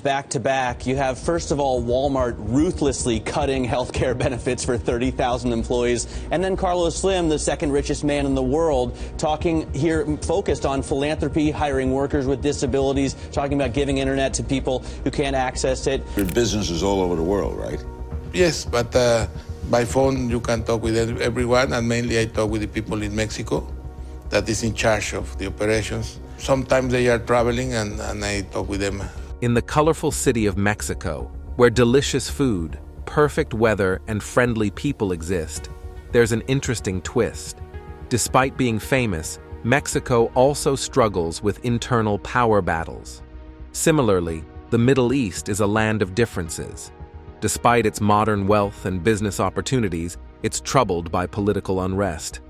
back to back. You have, first of all, Walmart ruthlessly cutting health care benefits for 30,000 employees. And then Carlos Slim, the second richest man in the world, talking here, focused on philanthropy, hiring workers with disabilities, talking about giving internet to people who can't access it. Your business is all over the world, right? Yes, but by phone you can talk with everyone, and mainly I talk with the people in Mexico that is in charge of the operations. Sometimes they are traveling and I talk with them. In the colorful city of Mexico, where delicious food, perfect weather, and friendly people exist, there's an interesting twist. Despite being famous, Mexico also struggles with internal power battles. Similarly, the Middle East is a land of differences. Despite its modern wealth and business opportunities, it's troubled by political unrest.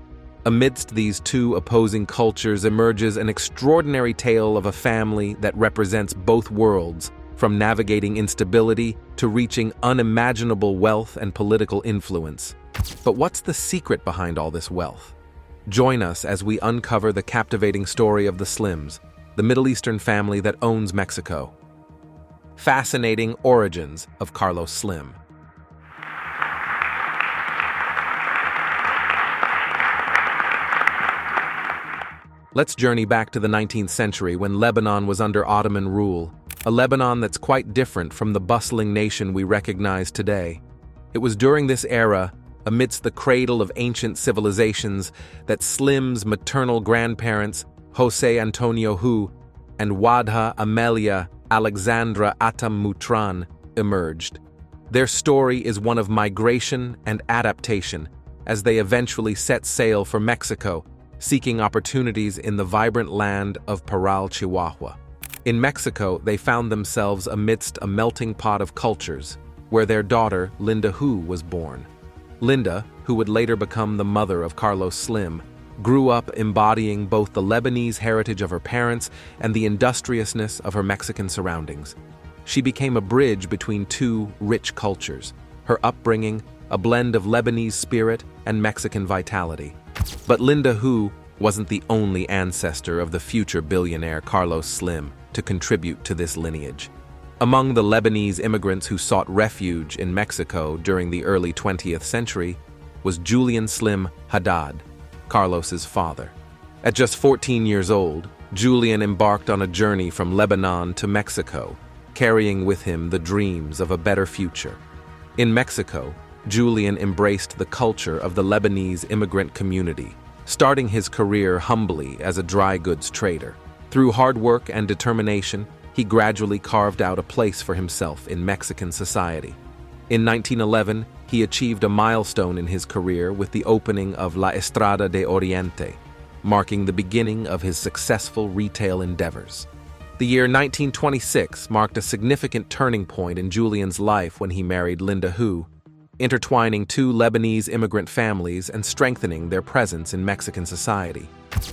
Amidst these two opposing cultures emerges an extraordinary tale of a family that represents both worlds, from navigating instability to reaching unimaginable wealth and political influence. But what's the secret behind all this wealth? Join us as we uncover the captivating story of the Slims, the Middle Eastern family that owns Mexico. Fascinating origins of Carlos Slim. Let's journey back to the 19th century when Lebanon was under Ottoman rule, a Lebanon that's quite different from the bustling nation we recognize today. It was during this era, amidst the cradle of ancient civilizations, that Slim's maternal grandparents, Jose Antonio Hu and Wadha Amelia Alexandra Atam Mutran, emerged. Their story is one of migration and adaptation as they eventually set sail for Mexico, seeking opportunities in the vibrant land of Parral, Chihuahua. In Mexico, they found themselves amidst a melting pot of cultures, where their daughter, Linda Hu, was born. Linda, who would later become the mother of Carlos Slim, grew up embodying both the Lebanese heritage of her parents and the industriousness of her Mexican surroundings. She became a bridge between two rich cultures, her upbringing a blend of Lebanese spirit and Mexican vitality. But Linda Hu wasn't the only ancestor of the future billionaire Carlos Slim to contribute to this lineage. Among the Lebanese immigrants who sought refuge in Mexico during the early 20th century was Julian Slim Haddad, Carlos's father. At just 14 years old, Julian embarked on a journey from Lebanon to Mexico, carrying with him the dreams of a better future. In Mexico, Julian embraced the culture of the Lebanese immigrant community, starting his career humbly as a dry goods trader. Through hard work and determination, he gradually carved out a place for himself in Mexican society. In 1911, he achieved a milestone in his career with the opening of La Estrada de Oriente, marking the beginning of his successful retail endeavors. The year 1926 marked a significant turning point in Julian's life when he married Linda Hu, intertwining two Lebanese immigrant families and strengthening their presence in Mexican society.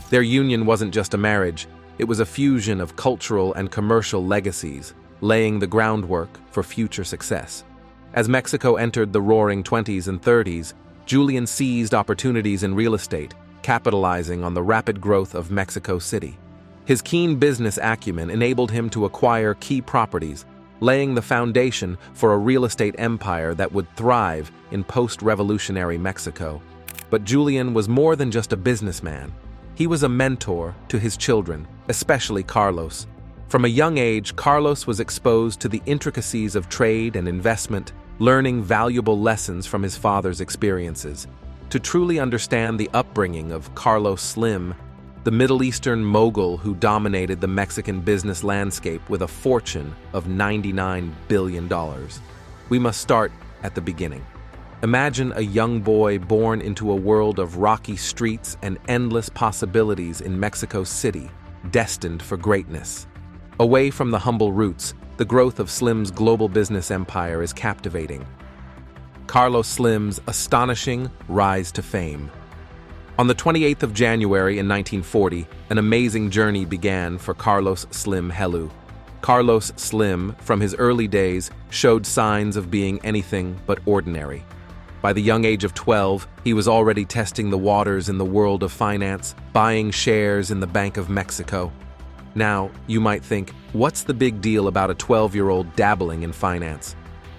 Their union wasn't just a marriage, it was a fusion of cultural and commercial legacies, laying the groundwork for future success. As Mexico entered the roaring 20s and 30s, Julian seized opportunities in real estate, capitalizing on the rapid growth of Mexico City. His keen business acumen enabled him to acquire key properties, laying the foundation for a real estate empire that would thrive in post-revolutionary Mexico. But Julian was more than just a businessman. He was a mentor to his children, especially Carlos. From a young age, Carlos was exposed to the intricacies of trade and investment, learning valuable lessons from his father's experiences. To truly understand the upbringing of Carlos Slim, the Middle Eastern mogul who dominated the Mexican business landscape with a fortune of $99 billion, we must start at the beginning. Imagine a young boy born into a world of rocky streets and endless possibilities in Mexico City, destined for greatness. Away from the humble roots, the growth of Slim's global business empire is captivating. Carlos Slim's astonishing rise to fame. On the 28th of January in 1940, an amazing journey began for Carlos Slim Helu. Carlos Slim, from his early days, showed signs of being anything but ordinary. By the young age of 12, he was already testing the waters in the world of finance, buying shares in the Bank of Mexico. Now, you might think, what's the big deal about a 12-year-old dabbling in finance?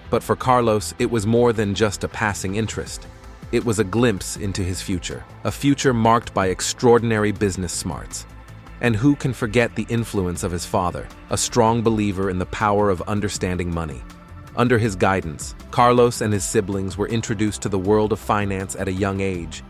But for Carlos, it was more than just a passing interest. It was a glimpse into his future, a future marked by extraordinary business smarts. And who can forget the influence of his father, a strong believer in the power of understanding money? Under his guidance, Carlos and his siblings were introduced to the world of finance at a young age.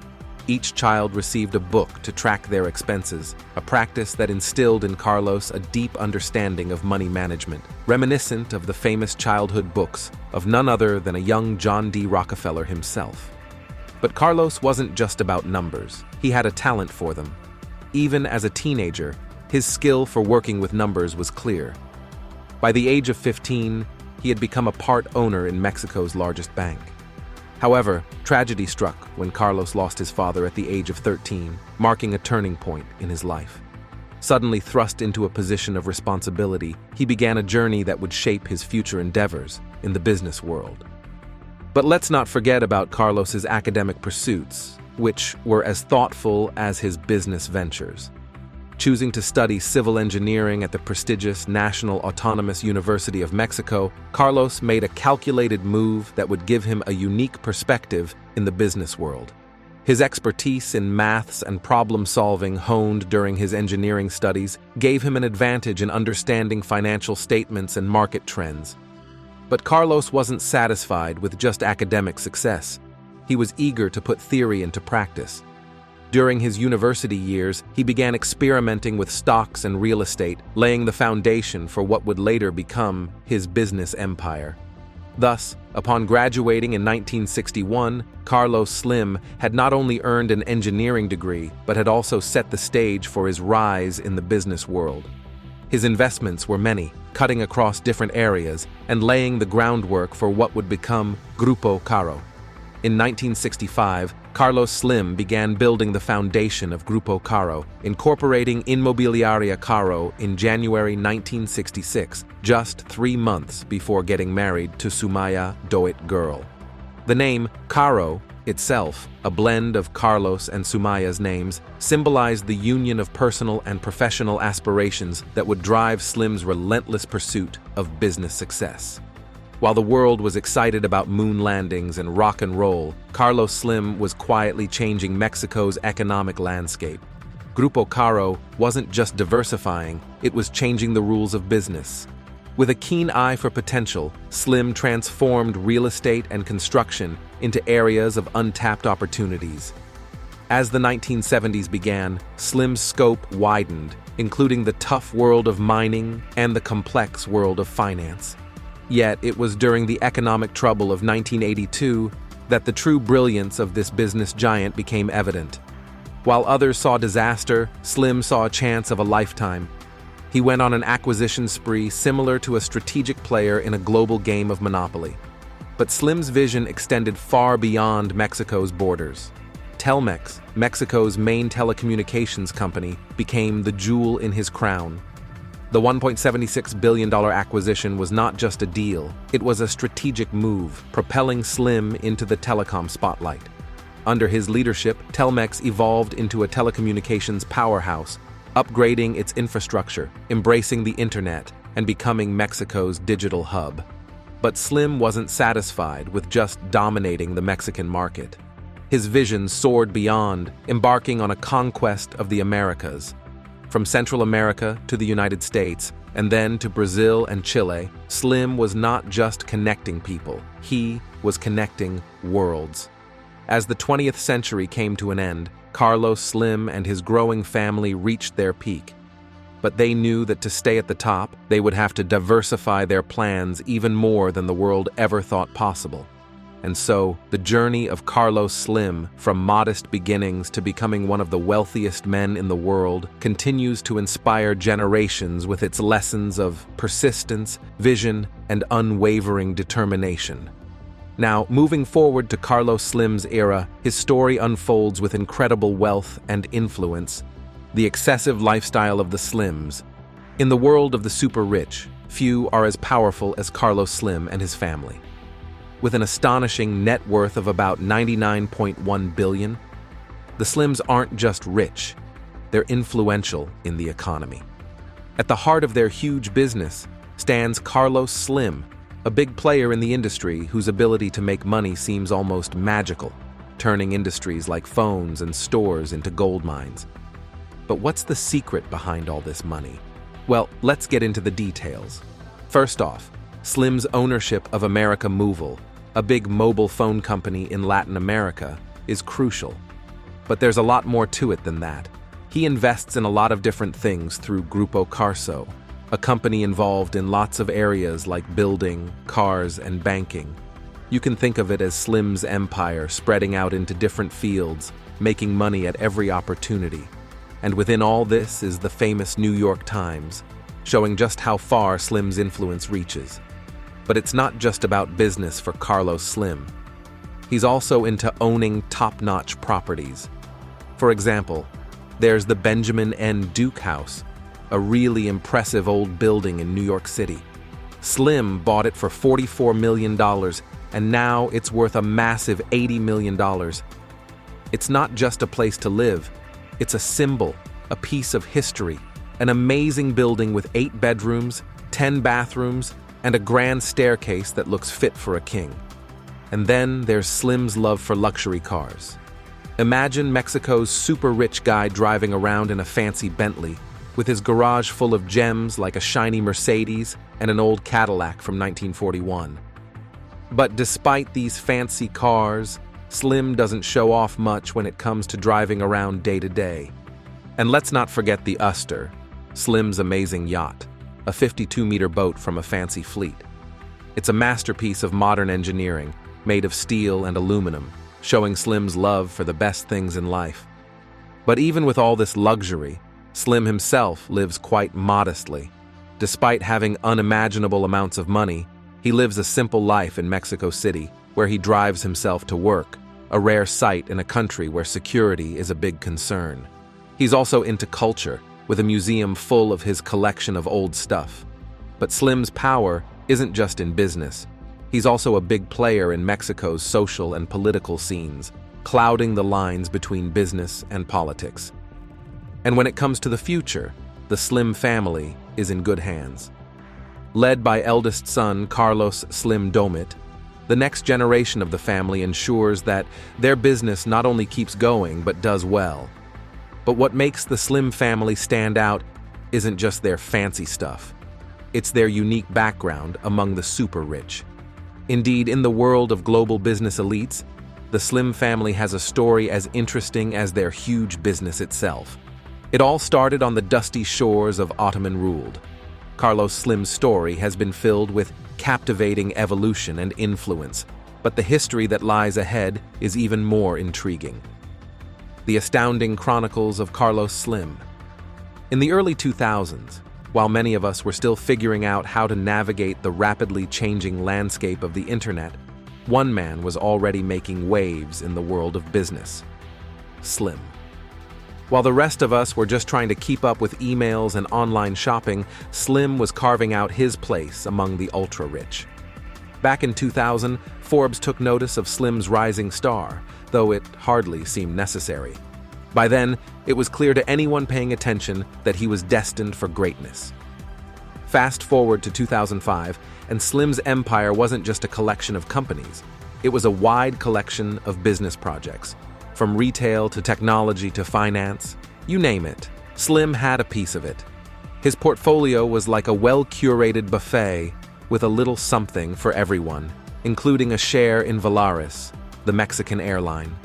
Each child received a book to track their expenses, a practice that instilled in Carlos a deep understanding of money management, reminiscent of the famous childhood books of none other than a young John D. Rockefeller himself. But Carlos wasn't just about numbers. He had a talent for them. Even as a teenager, his skill for working with numbers was clear. By the age of 15, he had become a part owner in Mexico's largest bank. However, tragedy struck when Carlos lost his father at the age of 13, marking a turning point in his life. Suddenly thrust into a position of responsibility, he began a journey that would shape his future endeavors in the business world. But let's not forget about Carlos's academic pursuits, which were as thoughtful as his business ventures. Choosing to study civil engineering at the prestigious National Autonomous University of Mexico, Carlos made a calculated move that would give him a unique perspective in the business world. His expertise in maths and problem-solving honed during his engineering studies gave him an advantage in understanding financial statements and market trends. But Carlos wasn't satisfied with just academic success. He was eager to put theory into practice. During his university years, he began experimenting with stocks and real estate, laying the foundation for what would later become his business empire. Thus, upon graduating in 1961, Carlos Slim had not only earned an engineering degree, but had also set the stage for his rise in the business world. His investments were many, cutting across different areas and laying the groundwork for what would become Grupo Caro. In 1965, Carlos Slim began building the foundation of Grupo Caro, incorporating Inmobiliaria Caro in January 1966, just 3 months before getting married to Sumaya Doit Girl. The name Caro itself, a blend of Carlos and Sumaya's names, symbolized the union of personal and professional aspirations that would drive Slim's relentless pursuit of business success. While the world was excited about moon landings and rock and roll, Carlos Slim was quietly changing Mexico's economic landscape. Grupo Caro wasn't just diversifying, it was changing the rules of business. With a keen eye for potential, Slim transformed real estate and construction into areas of untapped opportunities. As the 1970s began, Slim's scope widened, including the tough world of mining and the complex world of finance. Yet, it was during the economic trouble of 1982 that the true brilliance of this business giant became evident. While others saw disaster, Slim saw a chance of a lifetime. He went on an acquisition spree similar to a strategic player in a global game of Monopoly. But Slim's vision extended far beyond Mexico's borders. Telmex, Mexico's main telecommunications company, became the jewel in his crown. The $1.76 billion acquisition was not just a deal, it was a strategic move, propelling Slim into the telecom spotlight. Under his leadership, Telmex evolved into a telecommunications powerhouse, upgrading its infrastructure, embracing the internet, and becoming Mexico's digital hub. But Slim wasn't satisfied with just dominating the Mexican market. His vision soared beyond, embarking on a conquest of the Americas. From Central America to the United States, and then to Brazil and Chile, Slim was not just connecting people, he was connecting worlds. As the 20th century came to an end, Carlos Slim and his growing family reached their peak. But they knew that to stay at the top, they would have to diversify their plans even more than the world ever thought possible. And so, the journey of Carlos Slim, from modest beginnings to becoming one of the wealthiest men in the world, continues to inspire generations with its lessons of persistence, vision, and unwavering determination. Now, moving forward to Carlos Slim's era, his story unfolds with incredible wealth and influence, the excessive lifestyle of the Slims. In the world of the super-rich, few are as powerful as Carlos Slim and his family. With an astonishing net worth of about $99.1 billion, the Slims aren't just rich, they're influential in the economy. At the heart of their huge business stands Carlos Slim, a big player in the industry whose ability to make money seems almost magical, turning industries like phones and stores into gold mines. But what's the secret behind all this money? Well, let's get into the details. First off, Slim's ownership of America Movil, a big mobile phone company in Latin America, is crucial. But there's a lot more to it than that. He invests in a lot of different things through Grupo Carso, a company involved in lots of areas like building, cars, and banking. You can think of it as Slim's empire spreading out into different fields, making money at every opportunity. And within all this is the famous New York Times, showing just how far Slim's influence reaches. But it's not just about business for Carlos Slim. He's also into owning top-notch properties. For example, there's the Benjamin N. Duke House, a really impressive old building in New York City. Slim bought it for $44 million, and now it's worth a massive $80 million. It's not just a place to live, it's a symbol, a piece of history, an amazing building with 8 bedrooms, 10 bathrooms, and a grand staircase that looks fit for a king. And then there's Slim's love for luxury cars. Imagine Mexico's super rich guy driving around in a fancy Bentley, with his garage full of gems like a shiny Mercedes and an old Cadillac from 1941. But despite these fancy cars, Slim doesn't show off much when it comes to driving around day to day. And let's not forget the Uster, Slim's amazing yacht, a 52-meter boat from a fancy fleet. It's a masterpiece of modern engineering, made of steel and aluminum, showing Slim's love for the best things in life. But even with all this luxury, Slim himself lives quite modestly. Despite having unimaginable amounts of money, he lives a simple life in Mexico City, where he drives himself to work, a rare sight in a country where security is a big concern. He's also into culture, with a museum full of his collection of old stuff. But Slim's power isn't just in business. He's also a big player in Mexico's social and political scenes, clouding the lines between business and politics. And when it comes to the future, the Slim family is in good hands. Led by eldest son Carlos Slim Domit, the next generation of the family ensures that their business not only keeps going but does well. But what makes the Slim family stand out isn't just their fancy stuff. It's their unique background among the super rich. Indeed, in the world of global business elites, the Slim family has a story as interesting as their huge business itself. It all started on the dusty shores of Ottoman ruled. Carlos Slim's story has been filled with captivating evolution and influence, but the history that lies ahead is even more intriguing. The astounding Chronicles of Carlos Slim. In the early 2000s, while many of us were still figuring out how to navigate the rapidly changing landscape of the internet, one man was already making waves in the world of business: Slim. While the rest of us were just trying to keep up with emails and online shopping, Slim was carving out his place among the ultra-rich. Back in 2000, Forbes took notice of Slim's rising star, though it hardly seemed necessary. By then, it was clear to anyone paying attention that he was destined for greatness. Fast forward to 2005, and Slim's empire wasn't just a collection of companies. It was a wide collection of business projects. From retail to technology to finance, you name it, Slim had a piece of it. His portfolio was like a well-curated buffet with a little something for everyone, including a share in Volaris, the Mexican airline.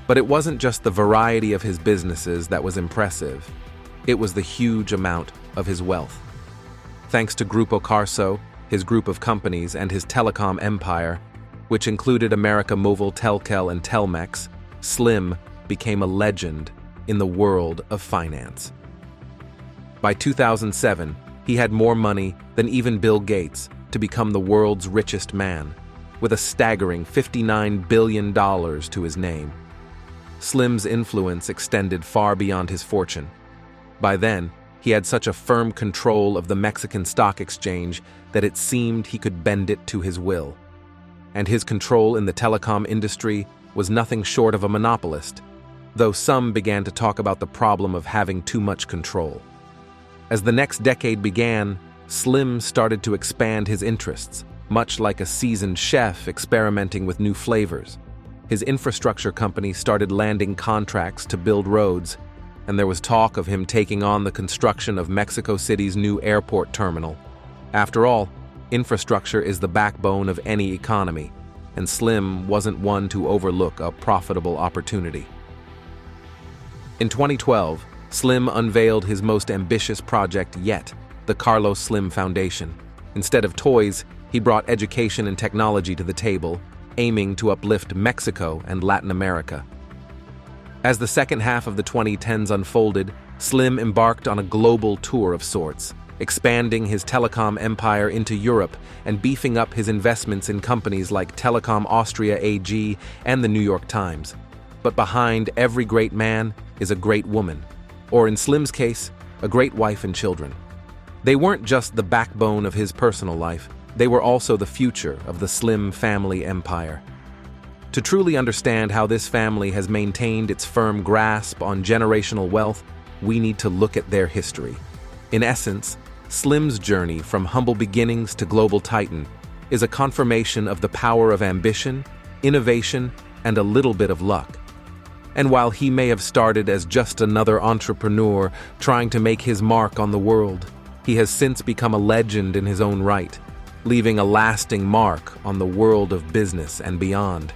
But it wasn't just the variety of his businesses that was impressive. It was the huge amount of his wealth. Thanks to Grupo Carso, his group of companies, and his telecom empire, which included America Movil, Telcel, and Telmex, Slim became a legend in the world of finance. By 2007, he had more money than even Bill Gates to become the world's richest man, with a staggering $59 billion to his name. Slim's influence extended far beyond his fortune. By then, he had such a firm control of the Mexican stock exchange that it seemed he could bend it to his will. And his control in the telecom industry was nothing short of a monopolist, though some began to talk about the problem of having too much control. As the next decade began, Slim started to expand his interests, much like a seasoned chef experimenting with new flavors. His infrastructure company started landing contracts to build roads, and there was talk of him taking on the construction of Mexico City's new airport terminal. After all, infrastructure is the backbone of any economy, and Slim wasn't one to overlook a profitable opportunity. In 2012, Slim unveiled his most ambitious project yet, the Carlos Slim Foundation. Instead of toys, he brought education and technology to the table, aiming to uplift Mexico and Latin America. As the second half of the 2010s unfolded, Slim embarked on a global tour of sorts, expanding his telecom empire into Europe and beefing up his investments in companies like Telekom Austria AG and the New York Times. But behind every great man is a great woman, or in Slim's case, a great wife and children. They weren't just the backbone of his personal life, they were also the future of the Slim family empire. To truly understand how this family has maintained its firm grasp on generational wealth, we need to look at their history. In essence, Slim's journey from humble beginnings to global titan is a confirmation of the power of ambition, innovation, and a little bit of luck. And while he may have started as just another entrepreneur trying to make his mark on the world, he has since become a legend in his own right, leaving a lasting mark on the world of business and beyond.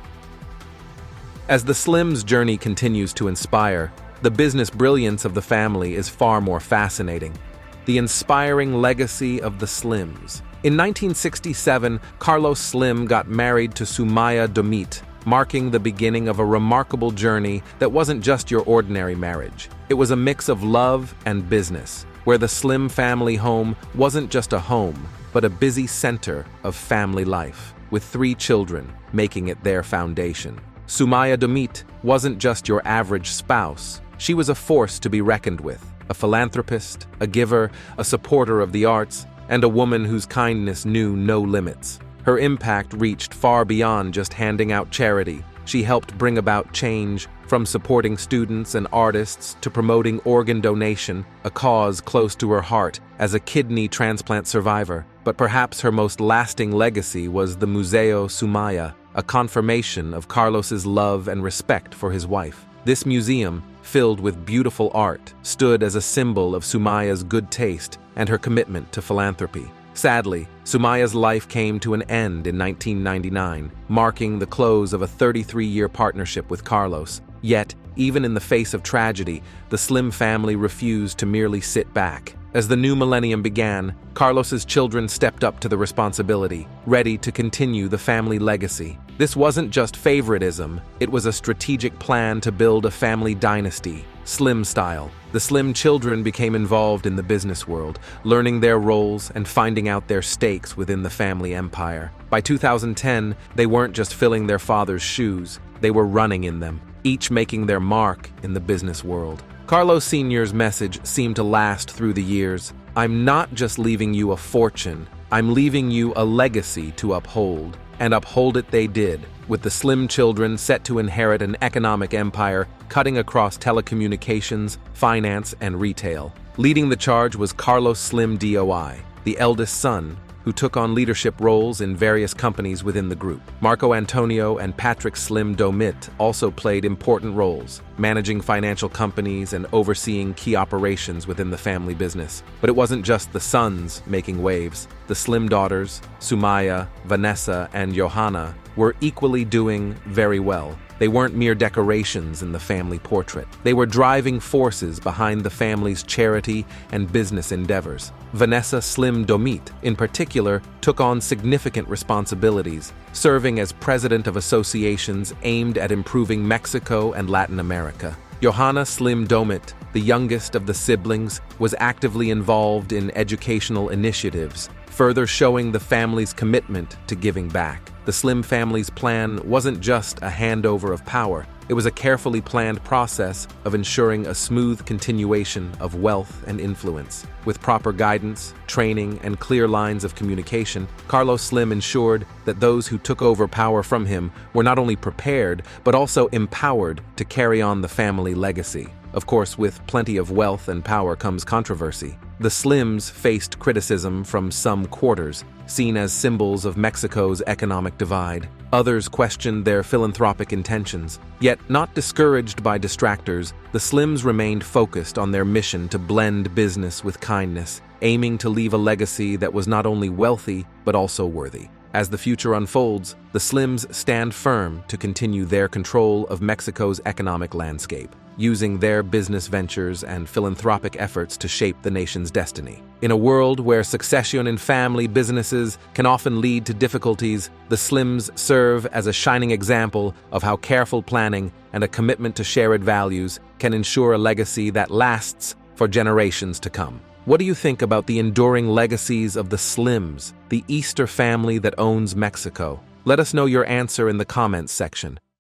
As the Slim's journey continues to inspire, the business brilliance of the family is far more fascinating. The inspiring legacy of the Slims. In 1967, Carlos Slim got married to Sumaya Domit, marking the beginning of a remarkable journey that wasn't just your ordinary marriage. It was a mix of love and business, where the Slim family home wasn't just a home, but a busy center of family life, with 3 children making it their foundation. Sumaya Domit wasn't just your average spouse. She was a force to be reckoned with, a philanthropist, a giver, a supporter of the arts, and a woman whose kindness knew no limits. Her impact reached far beyond just handing out charity. She helped bring about change, from supporting students and artists to promoting organ donation, a cause close to her heart as a kidney transplant survivor. But perhaps her most lasting legacy was the Museo Sumaya, a confirmation of Carlos's love and respect for his wife. This museum, filled with beautiful art, stood as a symbol of Sumaya's good taste and her commitment to philanthropy. Sadly, Sumaya's life came to an end in 1999, marking the close of a 33-year partnership with Carlos. Yet, even in the face of tragedy, the Slim family refused to merely sit back. As the new millennium began, Carlos's children stepped up to the responsibility, ready to continue the family legacy. This wasn't just favoritism, it was a strategic plan to build a family dynasty, Slim style. The Slim children became involved in the business world, learning their roles and finding out their stakes within the family empire. By 2010, they weren't just filling their father's shoes, they were running in them, each making their mark in the business world. Carlos Sr.'s message seemed to last through the years. I'm not just leaving you a fortune, I'm leaving you a legacy to uphold. And uphold it they did, with the Slim children set to inherit an economic empire cutting across telecommunications, finance, and retail. Leading the charge was Carlos Slim DOI, the eldest son, who took on leadership roles in various companies within the group. Marco Antonio and Patrick Slim Domit also played important roles, managing financial companies and overseeing key operations within the family business. But it wasn't just the sons making waves. The Slim daughters, Sumaya, Vanessa, and Johanna, were equally doing very well. They weren't mere decorations in the family portrait. They were driving forces behind the family's charity and business endeavors. Vanessa Slim Domit, in particular, took on significant responsibilities, serving as president of associations aimed at improving Mexico and Latin America. Johanna Slim Domit, the youngest of the siblings, was actively involved in educational initiatives, further showing the family's commitment to giving back. The Slim family's plan wasn't just a handover of power. It was a carefully planned process of ensuring a smooth continuation of wealth and influence. With proper guidance, training, and clear lines of communication, Carlos Slim ensured that those who took over power from him were not only prepared, but also empowered to carry on the family legacy. Of course, with plenty of wealth and power comes controversy. The Slims faced criticism from some quarters, seen as symbols of Mexico's economic divide. Others questioned their philanthropic intentions. Yet, not discouraged by distractors, the Slims remained focused on their mission to blend business with kindness, aiming to leave a legacy that was not only wealthy, but also worthy. As the future unfolds, the Slims stand firm to continue their control of Mexico's economic landscape, using their business ventures and philanthropic efforts to shape the nation's destiny. In a world where succession in family businesses can often lead to difficulties, the Slims serve as a shining example of how careful planning and a commitment to shared values can ensure a legacy that lasts for generations to come. What do you think about the enduring legacies of the Slims, the Easter family that owns Mexico? Let us know your answer in the comments section.